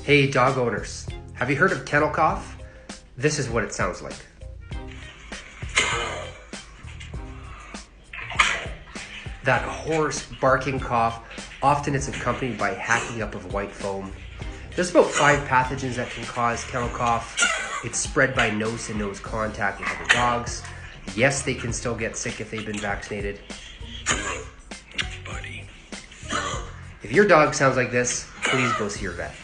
Hey dog owners, have you heard of kennel cough? This is what it sounds like. That hoarse, barking cough, often it's accompanied by hacking up of white foam. There's about 5 pathogens that can cause kennel cough. It's spread by nose-to-nose contact with other dogs. Yes, they can still get sick if they've been vaccinated. If your dog sounds like this, please go see your vet.